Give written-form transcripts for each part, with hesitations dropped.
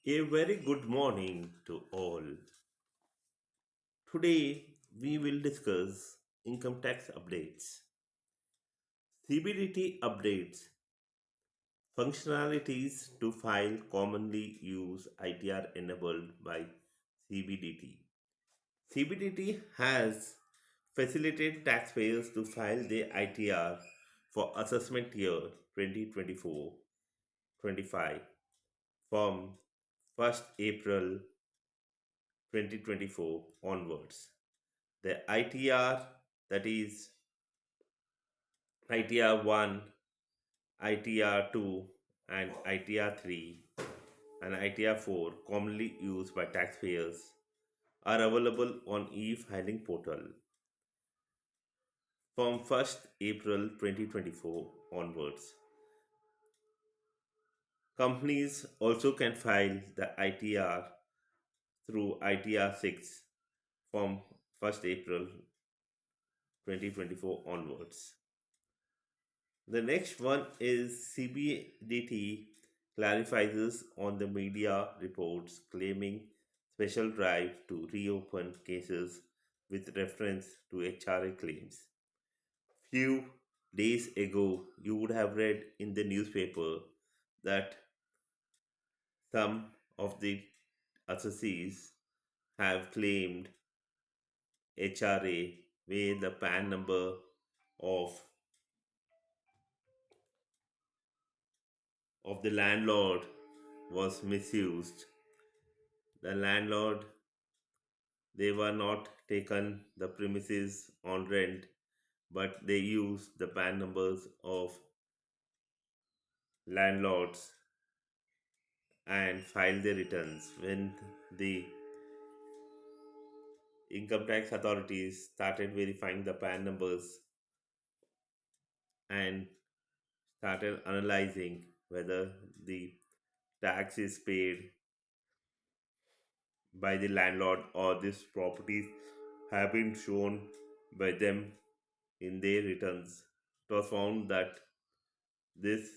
A very good morning to all. Today we will discuss income tax updates. CBDT updates functionalities to file commonly used ITR enabled by CBDT. CBDT has facilitated taxpayers to file their ITR for assessment year 2024-25 from 1st April 2024 onwards. The ITR, that is ITR 1, ITR 2, and ITR 3, and ITR 4, commonly used by taxpayers, are available on e-filing portal from 1st April 2024 onwards. Companies also can file the ITR through ITR 6 from 1st April 2024 onwards. The next one is CBDT clarifies on the media reports claiming special drive to reopen cases with reference to HRA claims. Few days ago, you would have read in the newspaper that some of the assessees have claimed HRA where the PAN number of the landlord was misused. The landlord, they were not taken the premises on rent, but they used the PAN numbers of landlords and filed their returns. When the income tax authorities started verifying the PAN numbers and started analyzing whether the tax is paid by the landlord or these properties have been shown by them in their returns, it was found that this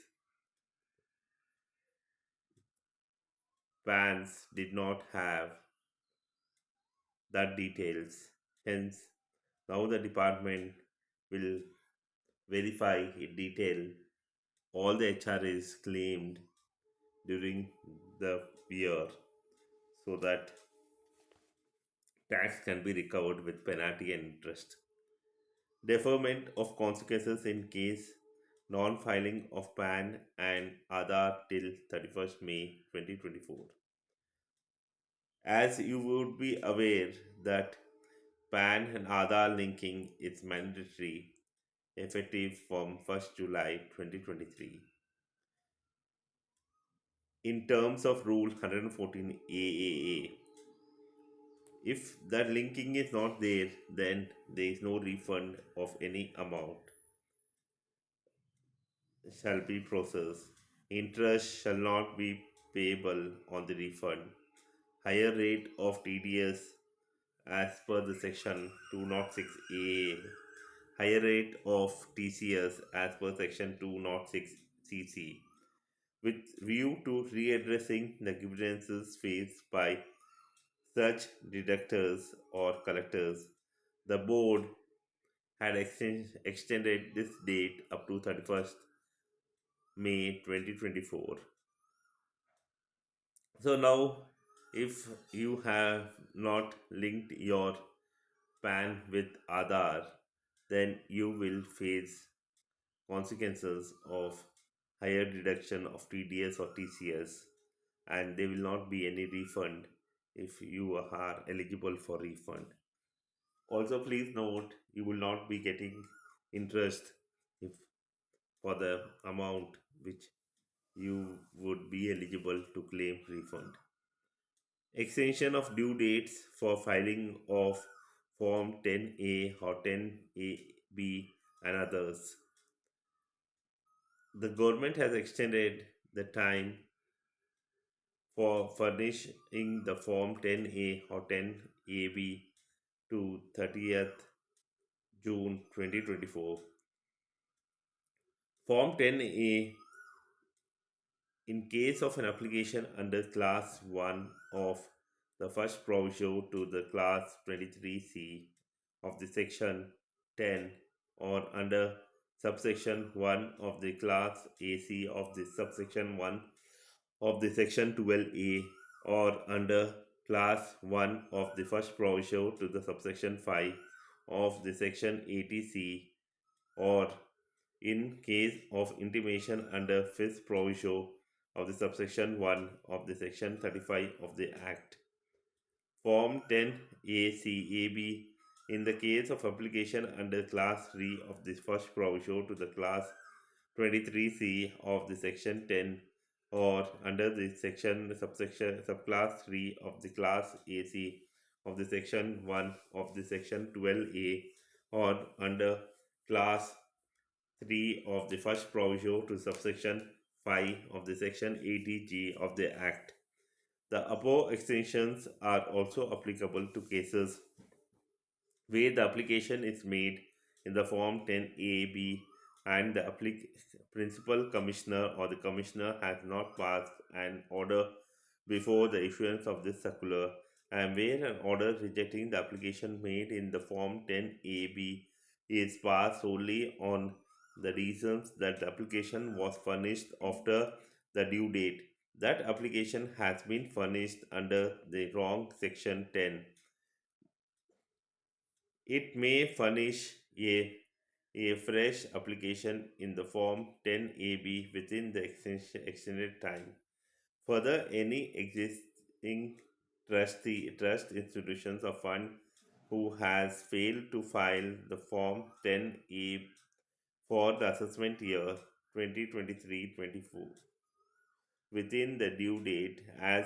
PANs did not have that details. Hence, now the department will verify in detail all the HRAs claimed during the year so that tax can be recovered with penalty and interest. Deferment of consequences in case non-filing of PAN and Aadhaar till 31st May 2024. As you would be aware that PAN and Aadhaar linking is mandatory effective from 1st July 2023. In terms of Rule 114 AAA, if that linking is not there, then there is no refund of any amount shall be processed. Interest shall not be payable on the refund. Higher rate of TDS as per the section 206 A. Higher rate of TCS as per section 206 CC. With view to readdressing the grievances faced by such deductors or collectors, the board had extended this date up to 31st May 2024. So now, if you have not linked your PAN with Aadhaar, then you will face consequences of higher deduction of TDS or TCS, and there will not be any refund if you are eligible for refund. Also, please note you will not be getting interest if for the amount which you would be eligible to claim refund. Extension of due dates for filing of Form 10A or 10AB and others. The government has extended the time for furnishing the Form 10A or 10AB to 30th June 2024. Form 10A In case of an application under Class 1 of the first proviso to the Class 23C of the Section 10 or under subsection 1 of the Class AC of the subsection 1 of the Section 12A or under Class 1 of the first proviso to the subsection 5 of the Section 80C or in case of intimation under fifth proviso of the subsection 1 of the section 35 of the act. Form 10 ACAB in the case of application under class 3 of the first proviso to the class 23C of the section 10 or under the section subsection subclass 3 of the class AC of the section 1 of the section 12A or under class 3 of the first proviso to subsection 5 of the section 80G of the Act. The above extensions are also applicable to cases where the application is made in the Form 10AB and the principal commissioner or the commissioner has not passed an order before the issuance of this circular, and where an order rejecting the application made in the Form 10AB is passed solely on the reasons that the application was furnished after the due date. That application has been furnished under the wrong section 10. It may furnish a fresh application in the Form 10AB within the extended time. Further, any existing trust institutions or fund who has failed to file the Form 10A for the assessment year 2023-24 within the due date as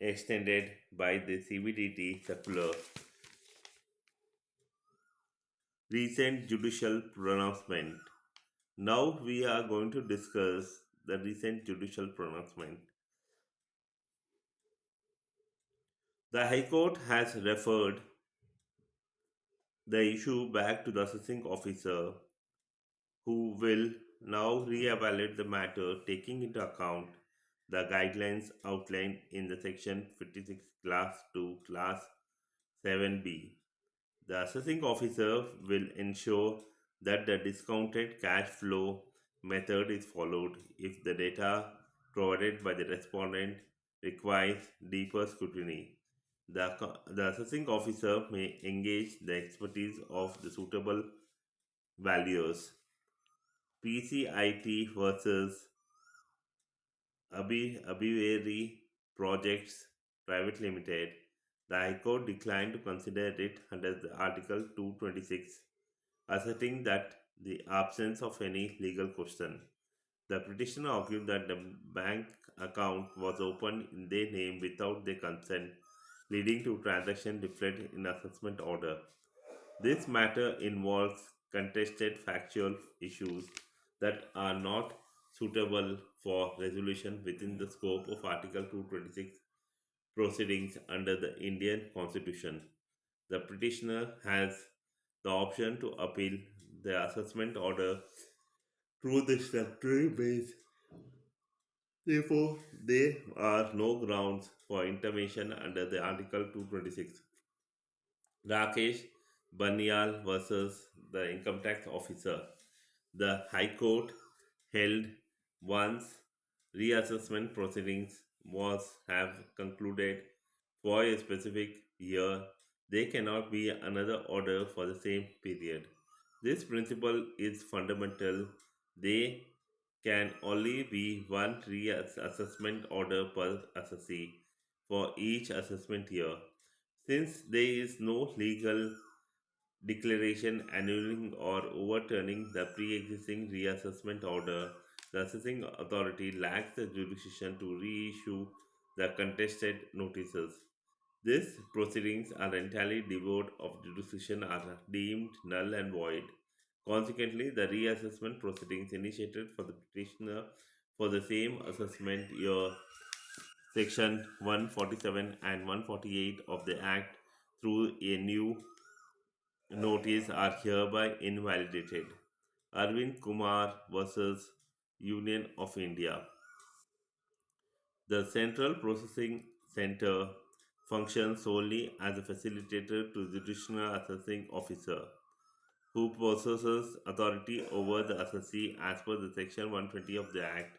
extended by the CBDT circular. Recent judicial pronouncement. Now we are going to discuss the recent judicial pronouncement. The High Court has referred the issue back to the assessing officer who will now reevaluate the matter taking into account the guidelines outlined in the section 56 class 2 class 7b. The assessing officer will ensure that the discounted cash flow method is followed if the data provided by the respondent requires deeper scrutiny. The assessing officer may engage the expertise of the suitable valuers. PCIT versus Abiveri Projects Private Limited. The High Court declined to consider it under the Article 226, asserting that the absence of any legal question. The petitioner argued that the bank account was opened in their name without their consent, leading to transaction deflect in assessment order. This matter involves contested factual issues that are not suitable for resolution within the scope of Article 226 proceedings under the Indian Constitution. The petitioner has the option to appeal the assessment order through the statutory base. Therefore, there are no grounds for intervention under the Article 226. Rakesh Banyal versus the Income Tax Officer. The High Court held once reassessment proceedings was have concluded for a specific year, there cannot be another order for the same period. This principle is fundamental. There can only be one reassessment order per assessee for each assessment year. Since there is no legal declaration annulling or overturning the pre-existing reassessment order, the assessing authority lacks the jurisdiction to reissue the contested notices. These proceedings are entirely devoid of jurisdiction are deemed null and void. Consequently, the reassessment proceedings initiated for the petitioner for the same assessment year, section 147 and 148 of the Act through a new notice are hereby invalidated. Arvind Kumar versus Union of India. The Central Processing Center functions solely as a facilitator to the Judicial Assessing Officer, who possesses authority over the assessee as per the Section 120 of the Act.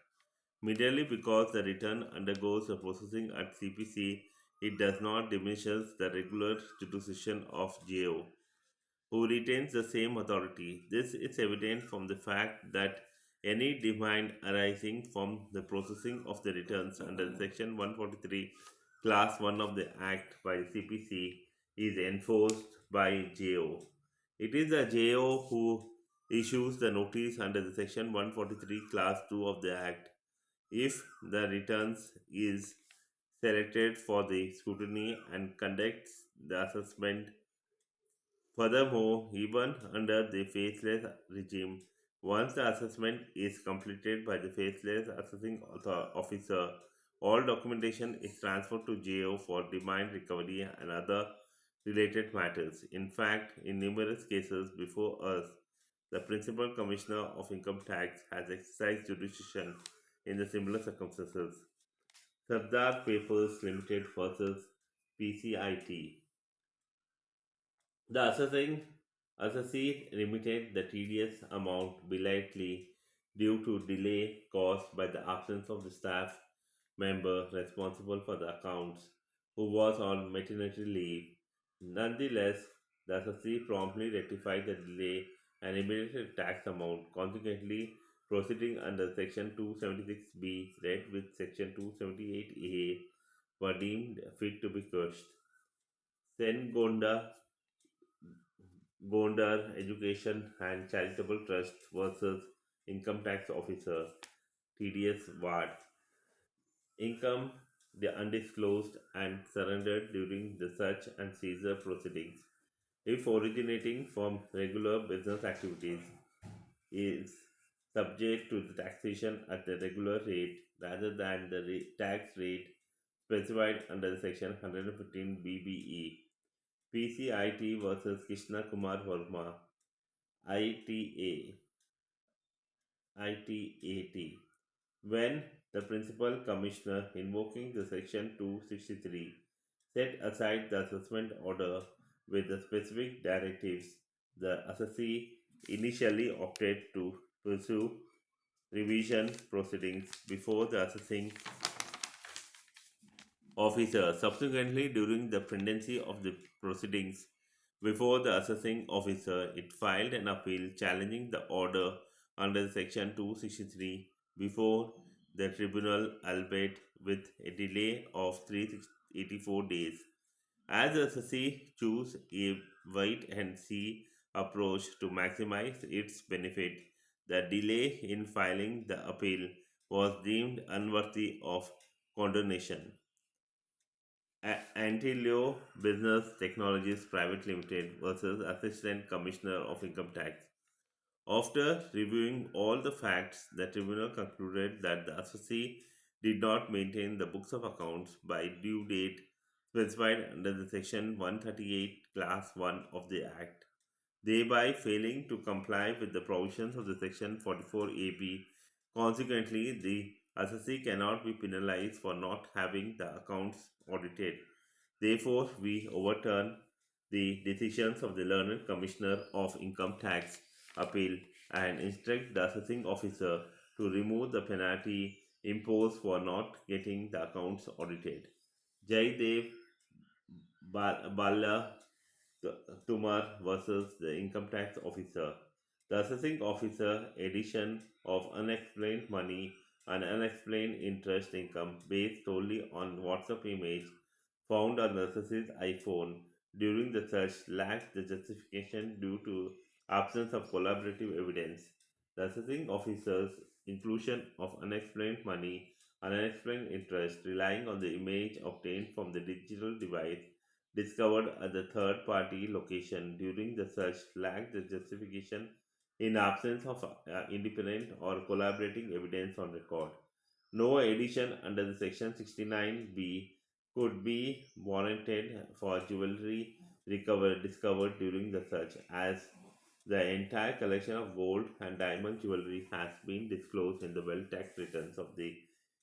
Merely because the return undergoes a processing at CPC, it does not diminishes the regular jurisdiction of GAO, who retains the same authority. This is evident from the fact that any demand arising from the processing of the returns under Section 143, Class 1 of the Act by the CPC is enforced by JO. It is the JO who issues the notice under the Section 143, Class 2 of the Act if the returns is selected for the scrutiny and conducts the assessment. Furthermore, even under the faceless regime, once the assessment is completed by the faceless assessing officer, all documentation is transferred to JO for demand recovery and other related matters. In fact, in numerous cases before us, the Principal Commissioner of Income Tax has exercised jurisdiction in the similar circumstances. Sardar Papers Limited versus PCIT. The assessee remitted the tedious amount belatedly due to delay caused by the absence of the staff member responsible for the accounts who was on maternity leave. Nonetheless, the assessee promptly rectified the delay and remitted the tax amount, consequently proceeding under Section 276B read with Section 278A were deemed fit to be quashed. Sen Gondar Education and Charitable Trust versus Income Tax Officer TDS Ward. Income the undisclosed and surrendered during the search and seizure proceedings, if originating from regular business activities, is subject to the taxation at the regular rate rather than the tax rate specified under the section 115 BBE. PCIT versus Krishna Kumar Verma ITA ITAT. When the Principal Commissioner, invoking the Section 263, set aside the assessment order with the specific directives, the assessee initially opted to pursue revision proceedings before the assessing officer. Subsequently, during the pendency of the proceedings before the assessing officer, it filed an appeal challenging the order under Section 263 before the tribunal, albeit with a delay of 384 days. As the assessee chose a wait and see approach to maximize its benefit, the delay in filing the appeal was deemed unworthy of condonation. Antilio Business Technologies Private Limited versus Assistant Commissioner of Income Tax. After reviewing all the facts, the tribunal concluded that the assessee did not maintain the books of accounts by due date specified under the section 138 class 1 of the act, thereby failing to comply with the provisions of the section 44AB. Consequently, the assessee cannot be penalized for not having the accounts audited. Therefore, we overturn the decisions of the learned Commissioner of Income Tax appeal and instruct the assessing officer to remove the penalty imposed for not getting the accounts audited. Jaidev Bala Tumar versus the income tax officer. The assessing officer addition of unexplained money and unexplained interest income based solely on WhatsApp image found on the assessor's iPhone during the search lacked the justification due to absence of collaborative evidence. The assessing officer's inclusion of unexplained money and unexplained interest relying on the image obtained from the digital device discovered at the third party location during the search lacked the justification in absence of independent or collaborating evidence on record. No addition under the section 69B could be warranted for jewelry discovered during the search, as The entire collection of gold and diamond jewelry has been disclosed in the wealth tax returns of the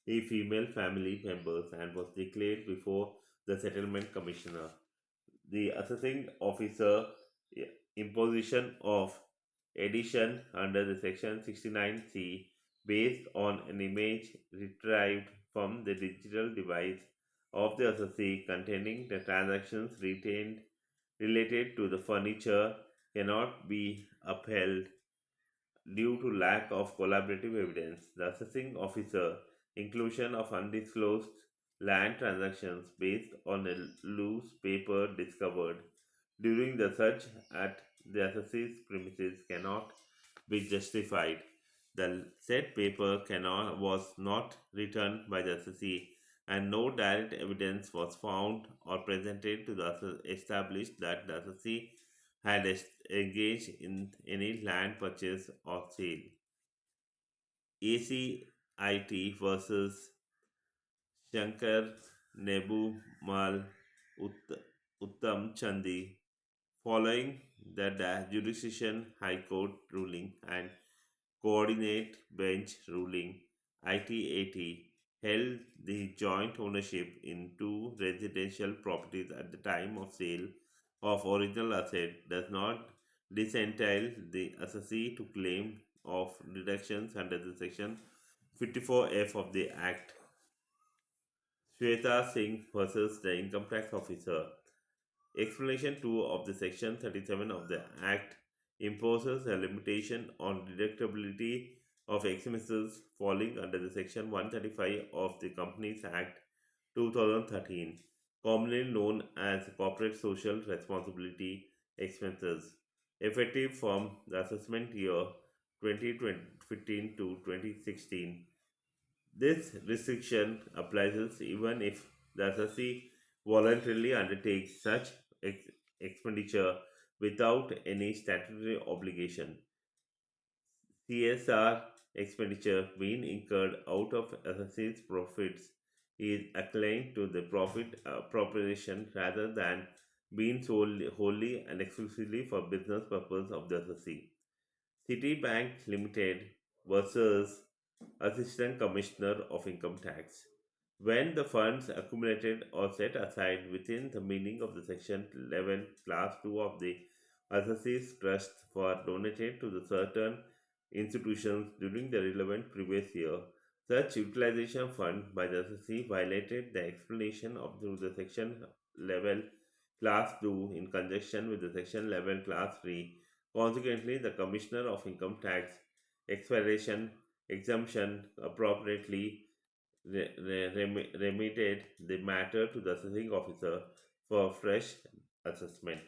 female family members and was declared before the settlement commissioner. The assessing officer imposition of addition under the section 69C based on an image retrieved from the digital device of the assessee containing the transactions retained related to the furniture cannot be upheld due to lack of collaborative evidence. The assessing officer inclusion of undisclosed land transactions based on a loose paper discovered during the search at the assessee's premises cannot be justified. The said paper was not returned by the assessee, and no direct evidence was found or presented to the establish that the assessee had engaged in any land purchase or sale. ACIT versus Shankar Nebumal Uttam Chandi, following the jurisdiction High Court ruling and coordinate bench ruling ITAT held the joint ownership in two residential properties at the time of sale of original asset does not disentitle the assessee to claim of deductions under the section 54F of the Act. Shweta Singh versus the Income Tax Officer. Explanation 2 of the Section 37 of the Act imposes a limitation on deductibility of expenses falling under the Section 135 of the Companies Act 2013, commonly known as Corporate Social Responsibility Expenses, effective from the assessment year 2015 to 2016. This restriction applies even if the assessee voluntarily undertakes such expenditure without any statutory obligation. CSR expenditure being incurred out of assessee's profits is acclaimed to the profit appropriation rather than being solely, wholly and exclusively for business purpose of the assessee. Citibank Limited versus Assistant Commissioner of Income Tax. When the funds accumulated or set aside within the meaning of the Section 11, Class 2 of the Assessee's Trust were donated to the certain institutions during the relevant previous year, such utilization fund by the assessee violated the explanation of the Section level Class 2 in conjunction with the Section level Class 3. Consequently, the Commissioner of Income Tax expiration exemption appropriately remitted the matter to the assessing officer for fresh assessment.